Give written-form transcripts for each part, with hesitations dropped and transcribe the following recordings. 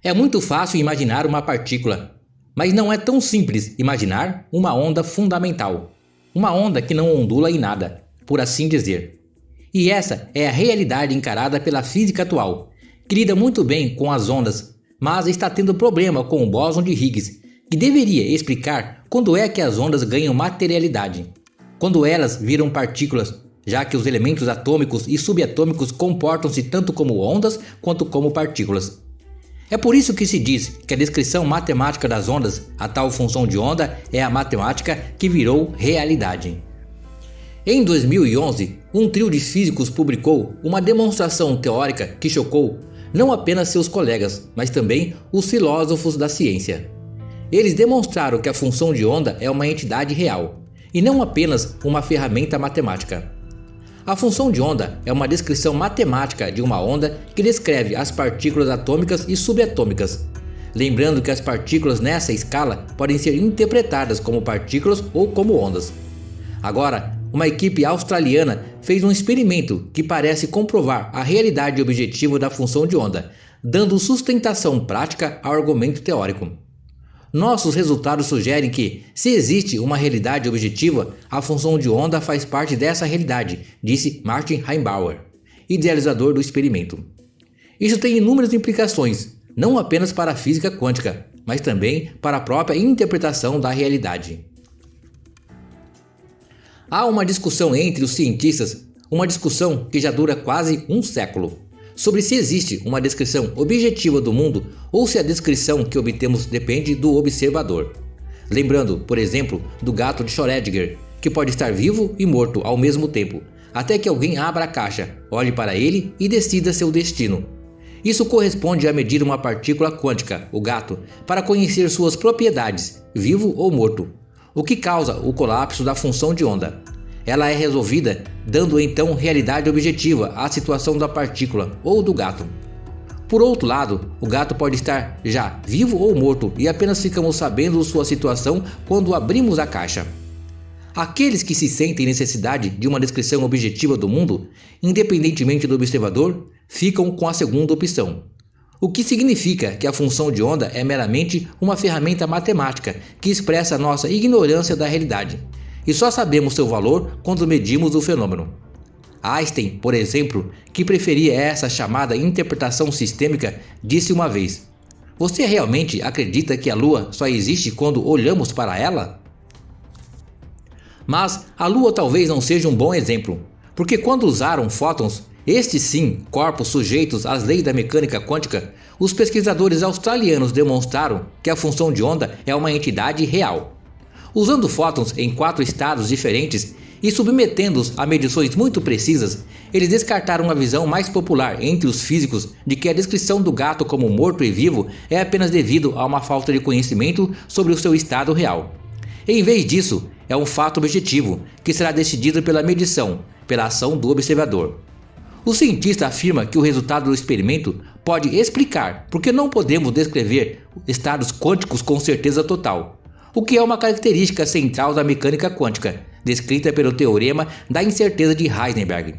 É muito fácil imaginar uma partícula, mas não é tão simples imaginar uma onda fundamental. Uma onda que não ondula em nada, por assim dizer. E essa é a realidade encarada pela física atual, que lida muito bem com as ondas, mas está tendo problema com o bóson de Higgs, que deveria explicar quando é que as ondas ganham materialidade, quando elas viram partículas, já que os elementos atômicos e subatômicos comportam-se tanto como ondas quanto como partículas. É por isso que se diz que a descrição matemática das ondas, a tal função de onda, é a matemática que virou realidade. Em 2011, um trio de físicos publicou uma demonstração teórica que chocou não apenas seus colegas, mas também os filósofos da ciência. Eles demonstraram que a função de onda é uma entidade real, e não apenas uma ferramenta matemática. A função de onda é uma descrição matemática de uma onda que descreve as partículas atômicas e subatômicas. Lembrando que as partículas nessa escala podem ser interpretadas como partículas ou como ondas. Agora, uma equipe australiana fez um experimento que parece comprovar a realidade objetiva da função de onda, dando sustentação prática ao argumento teórico. Nossos resultados sugerem que, se existe uma realidade objetiva, a função de onda faz parte dessa realidade, disse Martin Heimbauer, idealizador do experimento. Isso tem inúmeras implicações, não apenas para a física quântica, mas também para a própria interpretação da realidade. Há uma discussão entre os cientistas, uma discussão que já dura quase um século, sobre se existe uma descrição objetiva do mundo ou se a descrição que obtemos depende do observador. Lembrando, por exemplo, do gato de Schrödinger, que pode estar vivo e morto ao mesmo tempo, até que alguém abra a caixa, olhe para ele e decida seu destino. Isso corresponde a medir uma partícula quântica, o gato, para conhecer suas propriedades, vivo ou morto, o que causa o colapso da função de onda. Ela é resolvida dando então realidade objetiva à situação da partícula ou do gato. Por outro lado, o gato pode estar já vivo ou morto e apenas ficamos sabendo sua situação quando abrimos a caixa. Aqueles que se sentem necessidade de uma descrição objetiva do mundo, independentemente do observador, ficam com a segunda opção. O que significa que a função de onda é meramente uma ferramenta matemática que expressa a nossa ignorância da realidade. E só sabemos seu valor quando medimos o fenômeno. Einstein, por exemplo, que preferia essa chamada interpretação sistêmica, disse uma vez: "Você realmente acredita que a Lua só existe quando olhamos para ela?" Mas a Lua talvez não seja um bom exemplo, porque quando usaram fótons, estes sim, corpos sujeitos às leis da mecânica quântica, os pesquisadores australianos demonstraram que a função de onda é uma entidade real. Usando fótons em 4 estados diferentes e submetendo-os a medições muito precisas, eles descartaram a visão mais popular entre os físicos de que a descrição do gato como morto e vivo é apenas devido a uma falta de conhecimento sobre o seu estado real. Em vez disso, é um fato objetivo que será decidido pela medição, pela ação do observador. O cientista afirma que o resultado do experimento pode explicar por que não podemos descrever estados quânticos com certeza total, o que é uma característica central da mecânica quântica, descrita pelo teorema da incerteza de Heisenberg.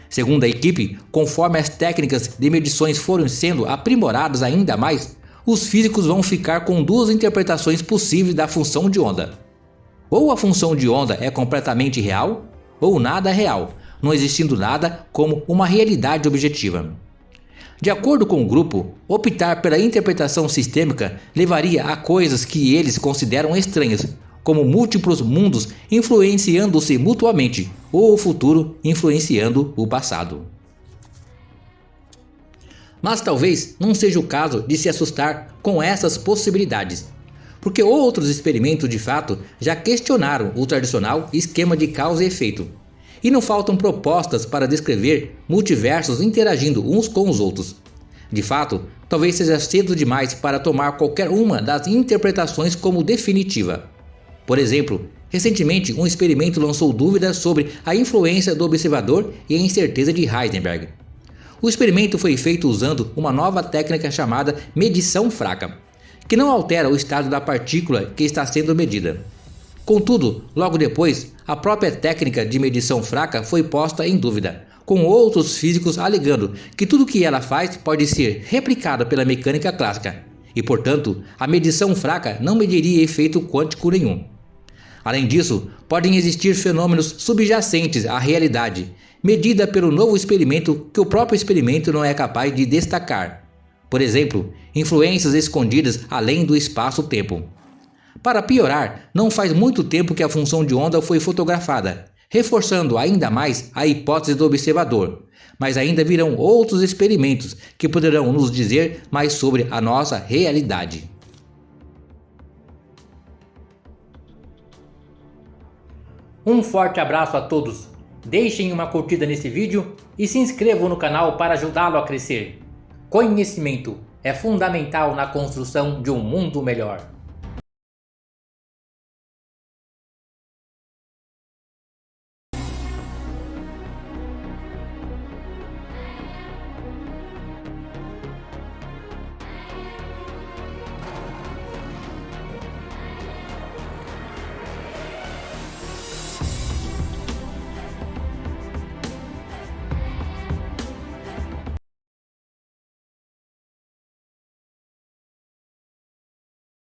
Segundo a equipe, conforme as técnicas de medições forem sendo aprimoradas ainda mais, os físicos vão ficar com 2 interpretações possíveis da função de onda. Ou a função de onda é completamente real, ou nada é real, não existindo nada como uma realidade objetiva. De acordo com o grupo, optar pela interpretação sistêmica levaria a coisas que eles consideram estranhas, como múltiplos mundos influenciando-se mutuamente, ou o futuro influenciando o passado. Mas talvez não seja o caso de se assustar com essas possibilidades, porque outros experimentos de fato já questionaram o tradicional esquema de causa e efeito. E não faltam propostas para descrever multiversos interagindo uns com os outros. De fato, talvez seja cedo demais para tomar qualquer uma das interpretações como definitiva. Por exemplo, recentemente um experimento lançou dúvidas sobre a influência do observador e a incerteza de Heisenberg. O experimento foi feito usando uma nova técnica chamada medição fraca, que não altera o estado da partícula que está sendo medida. Contudo, logo depois, a própria técnica de medição fraca foi posta em dúvida, com outros físicos alegando que tudo que ela faz pode ser replicado pela mecânica clássica e, portanto, a medição fraca não mediria efeito quântico nenhum. Além disso, podem existir fenômenos subjacentes à realidade, medida pelo novo experimento que o próprio experimento não é capaz de destacar. Por exemplo, influências escondidas além do espaço-tempo. Para piorar, não faz muito tempo que a função de onda foi fotografada, reforçando ainda mais a hipótese do observador. Mas ainda virão outros experimentos que poderão nos dizer mais sobre a nossa realidade. Um forte abraço a todos. Deixem uma curtida nesse vídeo e se inscrevam no canal para ajudá-lo a crescer. Conhecimento é fundamental na construção de um mundo melhor.